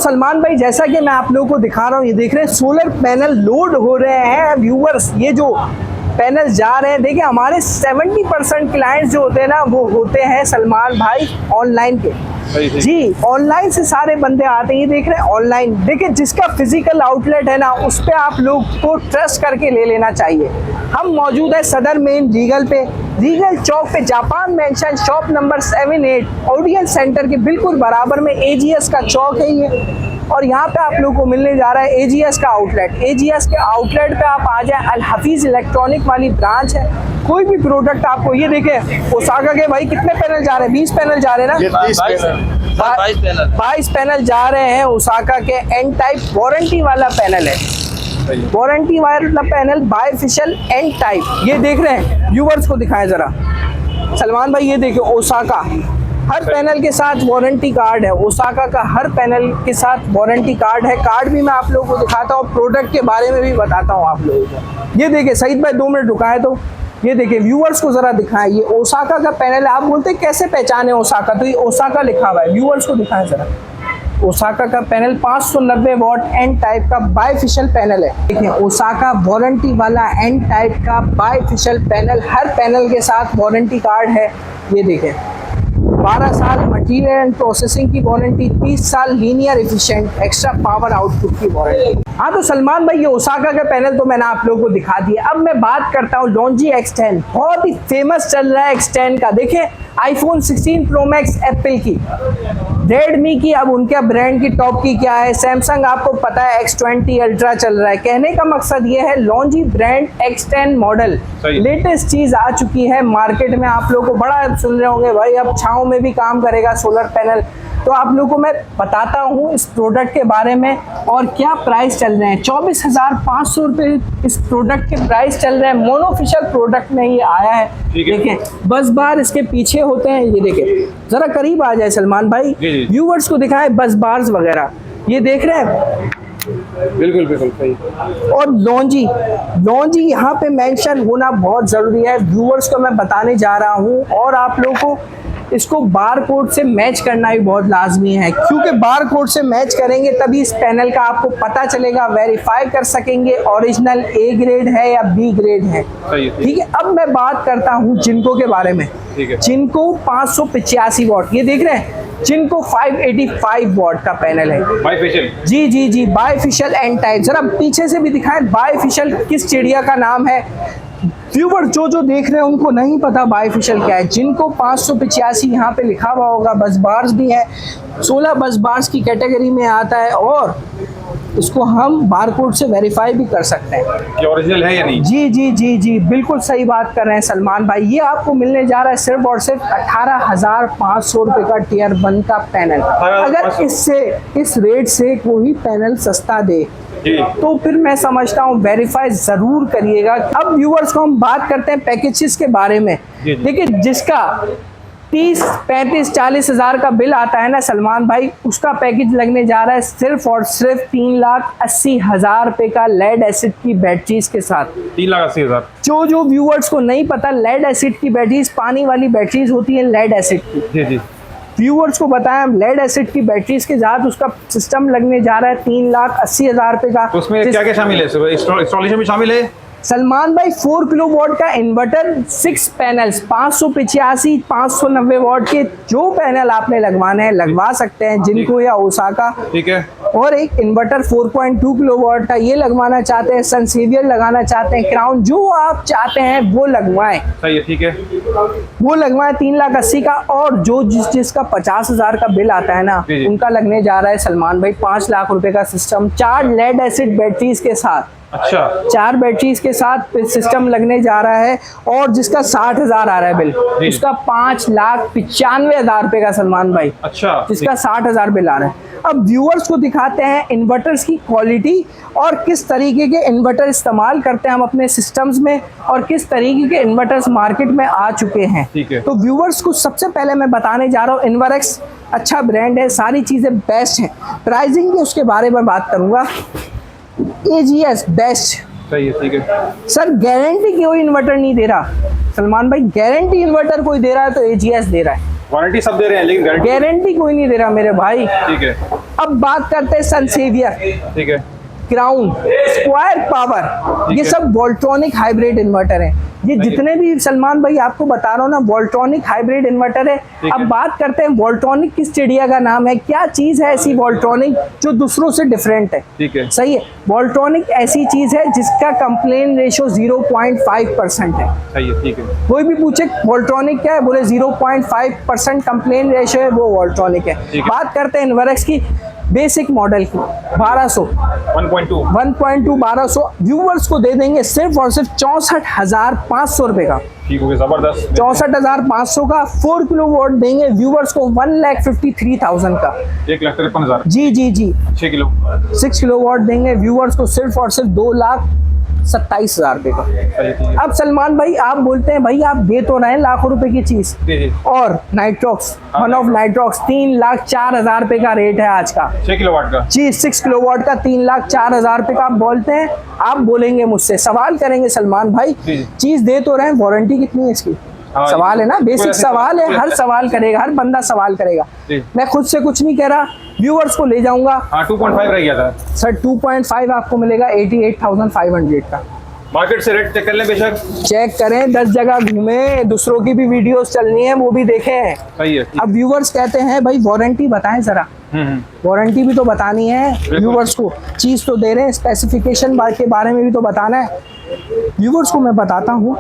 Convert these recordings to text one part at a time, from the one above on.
सलमान भाई जैसा कि मैं आप लोगों को दिखा रहा हूँ, ये देख रहे हैं सोलर पैनल लोड हो रहे हैं व्यूअर्स। ये जो पैनल जा रहे हैं, देखिए हमारे 70% क्लाइंट्स जो होते हैं ना, वो होते हैं सलमान भाई ऑनलाइन के। जी, ऑनलाइन से सारे बंदे आते हैं। ये देख रहे हैं ऑनलाइन, देखिए जिसका फिजिकल आउटलेट है ना, उस पर आप लोग को ट्रस्ट करके ले लेना चाहिए। हम मौजूद है सदर मेन रीगल पे, रीगल चौक पे, Japan mention, shop number 78, audience centre के बिल्कुल बराबर में एजीएस का चौक है ये। और यहाँ पे आप लोगों को मिलने जा रहा है एजीएस का आउटलेट। एजीएस के आउटलेट पे आप आ जाए, अल हफीज इलेक्ट्रॉनिक वाली ब्रांच है। कोई भी प्रोडक्ट आपको, ये देखें ओसाका के भाई कितने पैनल जा रहे हैं, 20 पैनल जा रहे हैं ना, 22 पैनल जा रहे हैं ओसाका के। एन टाइप वारंटी वाला पैनल है, वारंटी वाला पैनल बायफिशियल एन टाइप। ये देख रहे हैं, व्यूअर्स को दिखाएं जरा सलमान भाई, ये देखिए ओसाका, हर पैनल के साथ वारंटी कार्ड है। ओसाका का हर पैनल के साथ वारंटी कार्ड है। कार्ड भी मैं आप लोगों को दिखाता हूँ, प्रोडक्ट के बारे में भी बताता हूँ आप लोगों को। ये देखिए सईद भाई 2 मिनट रुकाए तो ये देखिए व्यूअर्स को जरा दिखाएं, ये ओसाका का पैनल है। आप बोलते हैं कैसे पहचाने ओसाका, तो ये ओसाका लिखा हुआ है, व्यूअर्स को दिखाएं जरा। ओसाका का पैनल 590 वॉट एन टाइप का बायफिशियल पैनल है। देखिए ओसाका वारंटी वाला एन टाइप का बायफिशियल पैनल, हर पैनल के साथ वारंटी कार्ड है। ये देखें 12 साल मटीरियल एंड प्रोसेसिंग की वारंटी, 30 साल linear efficient extra power output की वारंटी। हाँ तो सलमान भाई, ये ओसाका का पैनल तो मैंने आप लोगों को दिखा दिया। अब मैं बात करता हूँ लॉन्जी X10, बहुत ही फेमस चल रहा है X10 का। देखिए आईफोन 16 प्रो मैक्स एप्पल की, रेडमी की, अब उनके ब्रांड की टॉप की क्या है, सैमसंग आपको पता है X20 अल्ट्रा चल रहा है। कहने का मकसद ये है लॉन्जी ब्रांड X10 मॉडल लेटेस्ट चीज आ चुकी है मार्केट में। आप लोगों को बड़ा सुन रहे होंगे भाई, अब छाँव में भी काम करेगा सोलर पैनल। तो आप लोगों को मैं बताता हूँ इस प्रोडक्ट के बारे में और क्या प्राइस चल रहे हैं। 24,500 रुपये इस प्रोडक्ट के प्राइस चल रहे हैं। मोनोफिशियल प्रोडक्ट में ये आया है। देखिए बस बार इसके पीछे होते हैं, ये देखिए जरा करीब आ जाए सलमान भाई, व्यूवर्स को दिखाएं बस बार्स वगैरह, ये देख रहे हैं। बिल्कुल बिल्कुल सही। और लॉन्जी यहाँ पे मेंशन होना बहुत जरूरी है, व्यूअर्स को मैं बताने जा रहा हूँ। और आप लोगों को इसको बार कोड से मैच करना भी बहुत लाजमी है, क्योंकि बार कोड से मैच करेंगे तभी इस पैनल का आपको पता चलेगा, वेरीफाई कर सकेंगे ओरिजिनल ए ग्रेड है या बी ग्रेड है। ठीक है, अब मैं बात करता हूँ जिनको के बारे में। जिनको 585 वॉट, ये देख रहे हैं जिनको 585 वॉट का पैनल है, बायफिशियल। जी जी जी, बायफिशियल एन टाइप। जरा पीछे से भी दिखाएं बायफिशियल किस चिड़िया का नाम है। व्यूवर जो देख रहे हैं उनको नहीं पता बायफिशियल क्या है। जिनको 585 यहाँ पे लिखा हुआ होगा, बस बार्स भी है, 16 बस बार्स की कैटेगरी में आता है। और इसको हम बारकोड से वेरीफाई भी कर सकते हैं कि ओरिजिनल है या नहीं। जी जी जी जी, बिल्कुल सही बात कर रहे हैं सलमान भाई। ये आपको मिलने जा रहा है सिर्फ और सिर्फ 18,500 रुपये का टियर 1 का पैनल। अगर इससे इस रेट से कोई पैनल सस्ता दे तो फिर मैं समझता हूँ वेरीफाई जरूर करिएगा। अब व्यूअर्स को हम बात करते हैं पैकेजेस के बारे में। देखिए जिसका 30, 35, 40 हज़ार का बिल आता है ना सलमान भाई, उसका पैकेज लगने जा रहा है सिर्फ और सिर्फ 3,80,000 रुपये का लेड एसिड की बैटरीज के साथ। 3,80,000। जो व्यूअर्स को नहीं पता, लेड एसिड की बैटरीज पानी वाली बैटरीज होती है लेड एसिड की। जी जी, व्यूअर्स को बताएं हम लेड एसिड की बैटरीज के साथ उसका सिस्टम लगने जा रहा है 3,80,000 रुपये का। तो उसमें क्या क्या शामिल है? इंस्टॉलेशन भी शामिल है सलमान भाई। 4 किलोवाट का इन्वर्टर, 6 पैनल्स, 585, 590 वॉट के जो पैनल आपने लगवाने हैं लगवा सकते हैं, जिनको या ओसाका। ठीक है। और एक इन्वर्टर 4.2 किलोवाट का ये लगवाना चाहते हैं, सनसेवियर लगाना चाहते हैं, क्राउन, जो आप चाहते हैं वो लगवाएं। सही है, ठीक है, वो लगवाएं 3,80,000 का। और जो जिसका 50,000 का बिल आता है ना, उनका लगने जा रहा है सलमान भाई 5 लाख रुपए का सिस्टम, 4 लेड एसिड बैटरीज के साथ। अच्छा, 4 बैटरीज के साथ सिस्टम लगने जा रहा है। और जिसका 60,000 आ रहा है बिल, उसका 5,95,000 रुपए का सलमान भाई। अच्छा, जिसका 60,000 बिल आ रहा है। अब व्यूअर्स को दिखाते हैं इन्वर्टर्स की क्वालिटी और किस तरीके के इन्वर्टर इस्तेमाल करते हैं हम अपने सिस्टम्स में, और किस तरीके के इन्वर्टर्स मार्केट में आ चुके हैं। तो व्यूअर्स को सबसे पहले मैं बताने जा रहा हूँ, इन्वर्क्स अच्छा ब्रांड है, सारी चीज़ें बेस्ट हैं। प्राइसिंग की उसके बारे में बात करूँगा। AGS best. सही है, ठीक है सर। गारंटी कोई इन्वर्टर नहीं दे रहा सलमान भाई, गारंटी इन्वर्टर कोई दे रहा है तो एजीएस दे रहा है। वारंटी सब दे रहे हैं लेकिन गारंटी गारंटी कोई नहीं दे रहा मेरे भाई। ठीक है अब बात करते हैं सनसेवियर, ठीक है क्राउन, स्क्वायर पावर, ये है। सब वोल्ट्रॉनिक हाइब्रिड इन्वर्टर है। ये जितने भी सलमान भाई आपको बता रहा हूँ ना, वोल्ट्रॉनिक हाइब्रिड इन्वर्टर है। ठीक अब है। बात करते हैं वोल्ट्रॉनिक किस चिड़िया का नाम है, क्या चीज है ऐसी वोल्ट्रॉनिक जो दूसरों से डिफरेंट है। ठीक है सही है, वोल्ट्रॉनिक ऐसी चीज है जिसका कंप्लेन रेशो 0.5% है। सही है ठीक है कोई भी पूछे वोल्ट्रॉनिक क्या है, बोले 0.5% कंप्लेन रेशो है, वो वोल्ट्रॉनिक है। ठीक है। बात करते हैं इन्वर्क्स की बेसिक मॉडल की, 1200 1.2 1200 व्यूवर्स को दे देंगे सिर्फ और सिर्फ 64,500 रुपए का। ठीक हो गया जबरदस्त 64,500 का 4 किलोवाट देंगे व्यूवर्स को 1,53,000 का। 1,53,000 जी जी जी 6 किलो 6 किलोवाट देंगे व्यूवर्स को सिर्फ और सिर्फ 2,27,000 रुपए का। सही ठीक है अब सलमान भाई आप बोलते हैं भाई आप दे तो रहे हैं लाखों रुपए की चीज, जी जी और नाइट्रॉक्स, वन ऑफ नाइट्रॉक्स 3,04,000 रुपए का रेट है आज का। 6 किलोवाट का जी 6 किलोवाट का 3,04,000 रुपए का आप बोलते हैं। आप बोलेंगे मुझसे, सवाल करेंगे सलमान भाई जी। चीज दे तो रहे हैं, वारंटी कितनी है इसकी? हाँ, सवाल है ना, कोई बेसिक ऐसी सवाल है, कोई हर ऐसी- सवाल करेगा, हर बंदा सवाल करेगा। जी। मैं खुद से कुछ नहीं कह रहा, व्यूअर्स को ले जाऊंगा। हाँ 2.5 रह गया था सर 2.5 आपको मिलेगा 88,500 का। मार्केट से रेट चेक कर लें बेशक चेक करें, 10 जगह घूमे, दूसरों की भी वीडियोस चलनी है वो भी देखें। सही है ठीक। अब व्यूअर्स कहते हैं भाई वारंटी बताएं जरा, वारंटी भी तो बतानी है व्यूवर्स को, चीज तो दे रहे हैं, स्पेसिफिकेशन के बारे में भी तो बताना है व्यूवर्स को। मैं बताता हूँ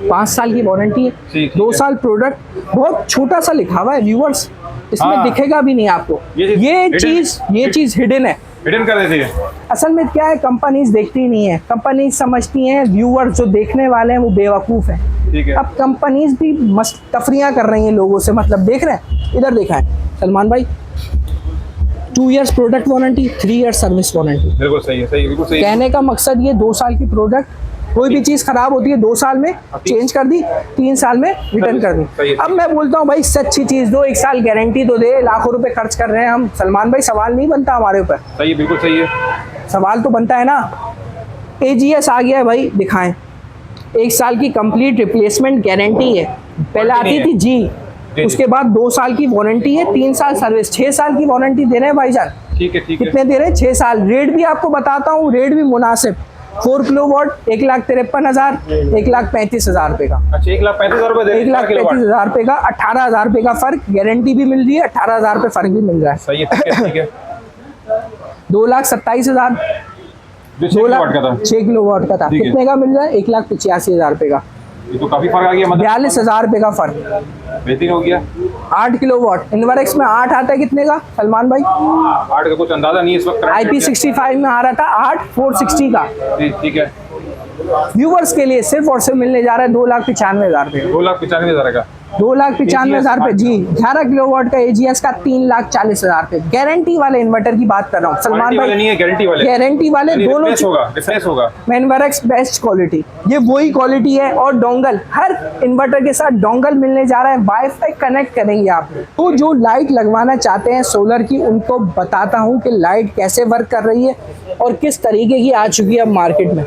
5 साल की वारंटी है, ठीक 2 है। साल प्रोडक्ट, बहुत छोटा सा लिखा हुआ है व्यूवर्स, इसमें हाँ। दिखेगा भी नहीं आपको। ये चीज ये चीज हिडन है। रिटर्न कर देती है असल में क्या है, कंपनीज देखती नहीं है, कंपनीज समझती हैं व्यूवर्स जो देखने वाले हैं वो बेवकूफ़ हैं। ठीक है अब कंपनीज भी मस्त तफरियां कर रही हैं लोगों से, मतलब देख रहे हैं, इधर देखा है सलमान भाई, 2 years product warranty, 3 years service warranty. बिल्कुल सही है सही बिल्कुल सही है। कहने का मकसद ये 2 साल की प्रोडक्ट, कोई भी चीज़ खराब होती है 2 साल में चेंज कर दी, 3 साल में रिटर्न कर सही दी। है। अब मैं बोलता हूँ भाई सच्ची चीज़ दो, 1 साल गारंटी तो दे, लाखों रुपए खर्च कर रहे हैं हम, सलमान भाई सवाल नहीं बनता हमारे ऊपर, सही है बिल्कुल सही है सवाल तो बनता है ना। AGS आ गया है भाई, दिखाएं, 1 साल की कंप्लीट रिप्लेसमेंट गारंटी है, पहले आती थी जी, उसके बाद 2 साल की वारंटी है, 3 साल सर्विस, 6 साल की वारंटी दे रहे हैं भाईजान। ठीक है ठीक है कितने दे रहे हैं? 6 साल। रेट भी आपको बताता हूँ, रेट भी मुनासिब, 4 किलोवाट 1,53,000, 1,35,000 रुपए का, अच्छा 1,35,000 रुपए दे रहे हैं 1,35,000 रुपए का, 18,000 रुपए का फर्क, गारंटी भी मिल रही है, 18,000 रुपए फर्क भी मिल रहा है। सही है ठीक है 2,27,000, जो 6 किलोवाट का था 6 किलोवाट का था, ठीक है। कितने का मिल रहा है? 1,85,000 रुपए का, ये तो काफी फर्क आ गया मतलब 42,000 रुपए का फर्क। बेहतरीन हो गया 8 किलोवाट इन्वर्क्स में 8 आता है, कितने का सलमान भाई? 8 का कुछ अंदाजा नहीं है इस वक्त current rate IP65 में आ रहा था 8,460 का। का। जी ठीक है व्यूवर्स के लिए सिर्फ और सिर्फ मिलने जा रहा है 2,95,000 रुपए, 2,95,000 का 2,95,000 रुपए जी। 11 किलोवाट का AGS का 3,40,000 रुपए, गारंटी वाले इन्वर्टर की बात कर रहा हूँ सलमान वारंटी वाले भाई, नहीं है गारंटी वाले गारंटी वाले यानी दोनों रिप्लेस होगा रिप्लेस होगा। इन्वर्क्स बेस्ट क्वालिटी, ये वही क्वालिटी है। और डोंगल, हर इन्वर्टर के साथ डोंगल मिलने जा रहा है, वाईफाई कनेक्ट करेंगे आप। तो जो लाइट लगवाना चाहते हैं सोलर की, उनको बताता हूँ कि लाइट कैसे वर्क कर रही है और किस तरीके की आ चुकी है अब मार्केट में।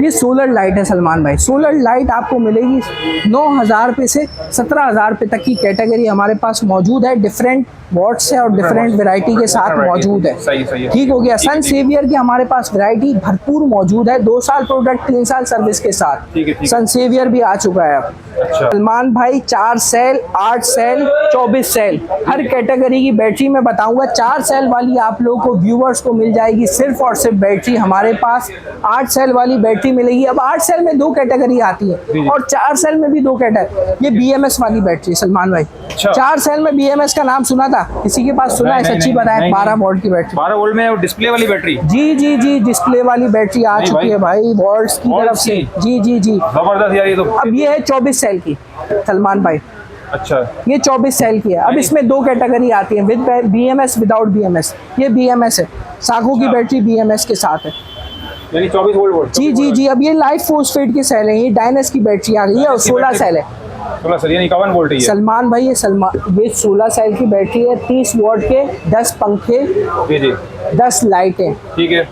ये सोलर लाइट है सलमान भाई, सोलर लाइट आपको मिलेगी 9,000 रुपये से 17,000 रुपये तक की कैटेगरी हमारे पास मौजूद है, डिफरेंट वॉट्स है और डिफरेंट वैरायटी के साथ मौजूद है। सही है ठीक हो गया। सन सेवियर की हमारे पास वैरायटी भरपूर मौजूद है, 2 साल प्रोडक्ट 3 साल सर्विस के साथ। ठीक है। सन सेवियर भी आ चुका है अब। अच्छा सलमान भाई 4 सेल, 8 सेल, 24 सेल, हर कैटेगरी की बैटरी मैं बताऊंगा। 4 सेल वाली आप लोगों को व्यूवर्स को मिल जाएगी सिर्फ और सिर्फ बैटरी हमारे पास। 8 सेल वाली बैटरी मिलेगी। अब 8 सेल में 2 कैटेगरी आती है और 4 सेल में भी 2 कैटेगरी। ये BMS वाली बैटरी सलमान भाई, 4 सेल में BMS का नाम सुना था किसी के पास? सुना है? सच्ची बताएं। 12 वोल्ट की बैटरी, 12 वोल्ट में डिस्प्ले वाली बैटरी। जी जी जी, डिस्प्ले वाली बैटरी आ चुकी है भाई वॉल्ट्स की तरफ से। जी जी जी, जबरदस्त यार ये तो। अब ये है 24 सेल की सलमान भाई, अच्छा ये 24 सेल की है। अब इसमें 2 कैटेगरी आती है, विद BMS, विदाउट BMS। ये BMS है, साखू की बैटरी BMS के साथ है। यानी 24 वोल्ट। जी जी जी, अब ये लाइट फोस्फेट के सेल है, ये डायनस की बैटरी आ गई है और 16 सेल है 16 सर यानी 51 वोल्ट ही है। सलमान भाई। ये 16 सेल की बैटरी है, 30 वॉट के 10 पंखे, जी जी 10 लाइटें, ठीक है।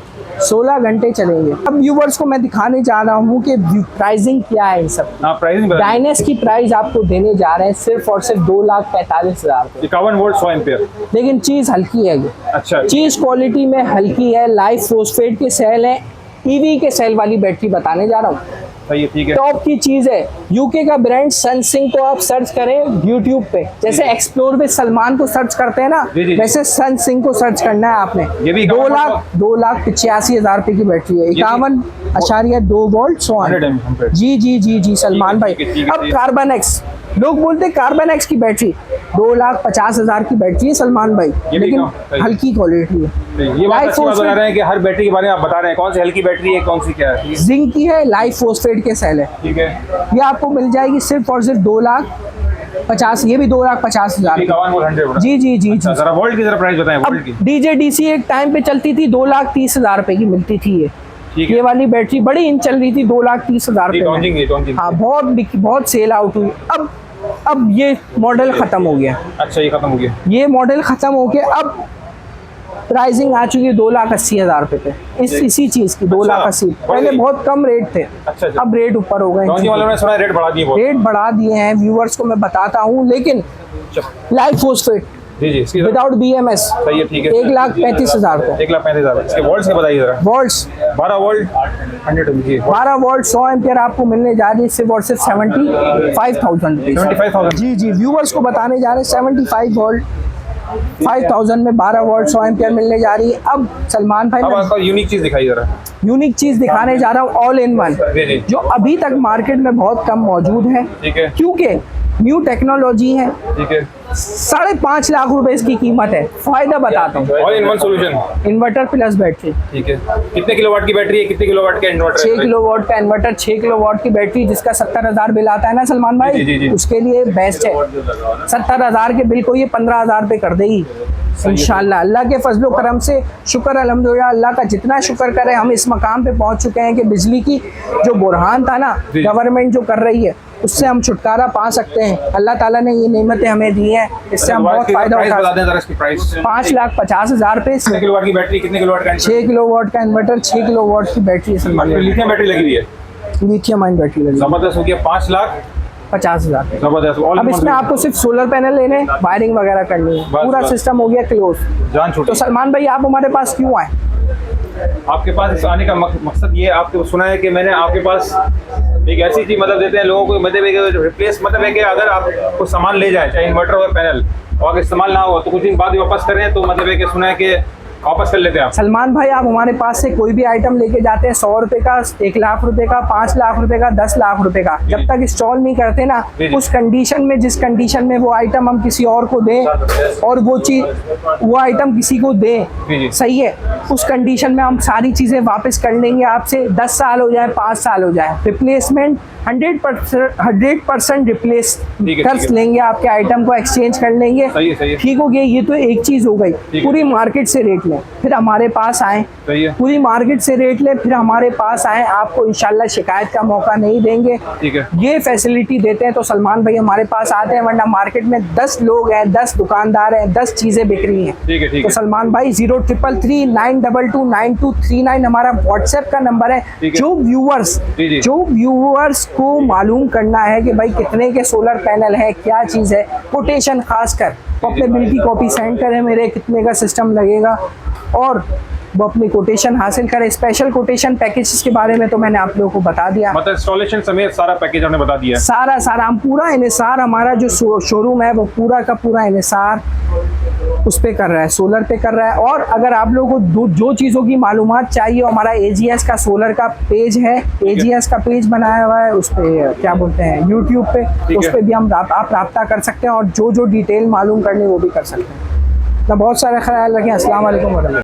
16 घंटे चलेंगे। अब व्यूवर्स को मैं दिखाने जा रहा हूँ कि प्राइसिंग क्या है इन सब। हाँ प्राइसिंग बता डायनेस की प्राइस आपको देने जा रहे हैं सिर्फ और सिर्फ 2,45,000 दीजिए। 51 वोल्ट 100 एम्पियर। लेकिन चीज़ हल्की है ये, अच्छा चीज़ क्वालिटी में हल्की है। लाइफ फोस्फेट के सेल है, ईवी के सेल वाली बैटरी बताने जा रहा हूँ। सही है, ठीक है। टॉप की चीज है। यूके का ब्रांड सनसिंक को आप सर्च करें यूट्यूब पे, जैसे एक्सप्लोर में सलमान को सर्च करते हैं ना, जी। वैसे सनसिंक को सर्च करना है आपने। ये भी 2,85,000 रुपए की बैटरी है। 51.2 वोल्ट 100 एम्पियर। जी सलमान भाई। ठीक है। अब कार्बन एक्स, लोग बोलते हैं कार्बन एक्स की बैटरी 2,50,000 की बैटरी है सलमान भाई, लेकिन सही। हल्की क्वालिटी है। ये बात अच्छी बात बता रहे हैं कि हर बैटरी के बारे में आप बता रहे हैं, कौन सी हल्की बैटरी है, कौन सी क्या है। जिंक की है, लाइफ फोस्फेट के सेल है। ठीक है, ये आपको मिल जाएगी सिर्फ और सिर्फ 2,50,000, ये भी 2,50,000। 51 वोल्ट 100। जी जरा वोल्ट की जरा प्राइस बताएं, वोल्ट की। DJDC एक टाइम पे चलती थी 2,30,000 रुपए की मिलती थी ये। ठीक है। ये वाली बैटरी बड़ी इन चल रही थी 2,30,000 रुपए में। हाँ, बहुत सेल आउट हुई। अब ये मॉडल खत्म हो गया। अच्छा, ये खत्म हो गया। ये मॉडल खत्म हो गया, अब प्राइसिंग आ चुकी है 2,80,000 रुपए पे इसी चीज की। 2,80,000 पहले बहुत कम रेट थे। अच्छा। अब रेट ऊपर हो गए। वालों ने सुना रेट बढ़ा दिए, रेट बढ़ा दिए हैं। व्यूअर्स को मैं बताता हूँ, लेकिन लाइफ फोस्फेट जी विदाउट BMS सही है, ठीक है। 1,35,000 को। 1,35,000। इसके वोल्ट्स के बताइए जरा। Volts 12 volt 100 ampere. 12 volt 100 ampere आपको मिलने जा रही है सिर्फ और सिर्फ 75,000 रुपीज। 75,000। जी व्यूवर्स को बताने जा रहे हैं 75 वोल्ट 5,000 में 12 वोल्ट 100 एम्पियर मिलने जा रही है। अब सलमान भाई अब आपको यूनिक चीज दिखाई जरा। यूनिक चीज दिखाने जा रहा हूँ, ऑल इन वन, जी। जो अभी तक मार्केट में बहुत कम मौजूद है। ठीक है। क्योंकि न्यू टेक्नोलॉजी है। ठीक है। 5.5 लाख रुपए इसकी कीमत है। फायदा बताता हूँ, all in one solution. Inverter plus battery. ठीक है। कितने किलोवाट की बैटरी है, कितने किलोवाट का इन्वर्टर? 6 किलोवाट का इन्वर्टर, 6 किलोवाट की बैटरी, जिसका 70,000 बिल आता है ना सलमान भाई, जी। उसके लिए बेस्ट है। 70,000 के बिल को ये 15,000 पे कर देगी इंशाल्लाह। अल्लाह के फजलो करम से शुक्र अल्हम्दुलिल्लाह, अल्लाह का जितना शुक्र करे, हम इस मकाम पे पहुंच चुके हैं कि बिजली की जो बुरहान था ना, गवर्नमेंट जो कर रही है, उससे हम छुटकारा पा सकते हैं। अल्लाह ताला ने ये नेमतें हमें दी हैं, इससे हम बहुत फायदा उठा सकते हैं। 5,50,000 पे 6 किलोवाट की बैटरी, कितने किलोवाट का? 6 किलोवाट का इन्वर्टर, 6 किलोवाट की बैटरी, लिथियम बैटरी लगी हुई है। लिथियम आयन बैटरी लगी, जबरदस्त हो गया। 5,50,000। जबरदस्त। अब इसमें आपको सिर्फ सोलर पैनल लेने, वायरिंग वगैरह करनी है, पूरा सिस्टम हो गया क्लोज। जान छूटी। तो सलमान भाई आप हमारे पास क्यों आए? आपके पास इस आने का मकसद ये, आपको सुना है कि मैंने आपके पास एक ऐसी चीज मतलब देते हैं लोगों को, मतलब एक रिप्लेस, मतलब है कि अगर आप कुछ सामान ले जाए, चाहे इन्वर्टर और पैनल, और अगर इस्तेमाल ना हो तो कुछ दिन बाद ही वापस करें, तो मतलब है कि सुना है कि वापस कर लेते हैं आप। सलमान भाई आप हमारे पास से कोई भी आइटम लेके जाते हैं, 100 रुपए का, 1 लाख रुपए का, 5 लाख रुपए का, 10 लाख रुपए का, जब तक इंस्टॉल नहीं करते ना, उस कंडीशन में, जिस कंडीशन में वो आइटम हम किसी और को दें और वो आइटम किसी को दें, सही है, उस कंडीशन में हम सारी चीजें वापस कर लेंगे आपसे। 10 साल हो जाए, 5 साल हो जाए, रिप्लेसमेंट 100% रिप्लेस कर लेंगे, आपके आइटम को एक्सचेंज कर लेंगे। ठीक हो गया। ये तो एक चीज हो गई। पूरी मार्केट से रेट लें, फिर हमारे पास आए, पूरी मार्केट से रेट लें, फिर हमारे पास आए, आपको इंशाल्लाह शिकायत का मौका नहीं देंगे। ये फैसिलिटी देते हैं तो सलमान भाई हमारे पास आते हैं, वरना मार्केट में 10 लोग हैं, 10 दुकानदार हैं, 10 चीजें बिक रही हैं। तो सलमान भाई 0333923939 हमारा व्हाट्सएप का नंबर है। जो व्यूअर्स को मालूम करना है कि भाई कितने के सोलर पैनल है, क्या चीज़ है, कोटेशन खासकर, वो अपने बिल की कॉपी सेंड करें मेरे, कितने का सिस्टम लगेगा, और वो अपनी कोटेशन हासिल करें। स्पेशल कोटेशन पैकेजेस के बारे में तो मैंने आप लोगों को बता दिया, मतलब इंस्टॉलेशन समेत सारा पैकेज हमने बता दिया। सारा हम पूरा इन्हिसार, हमारा जो शोरूम है वो पूरा का पूरा इन्हिसार उस पे कर रहा है, सोलर पे कर रहा है। और अगर आप लोगों को जो चीज़ों की मालूमात चाहिए, हमारा AGS का सोलर का पेज है, AGS का पेज बनाया हुआ है, उस पे क्या बोलते हैं, यूट्यूब पे, उस पे भी आप रब्ता कर सकते हैं और जो डिटेल मालूम करनी वो भी कर सकते हैं। तो बहुत सारा ख्याल रखें। अस्सलाम वालेकुम।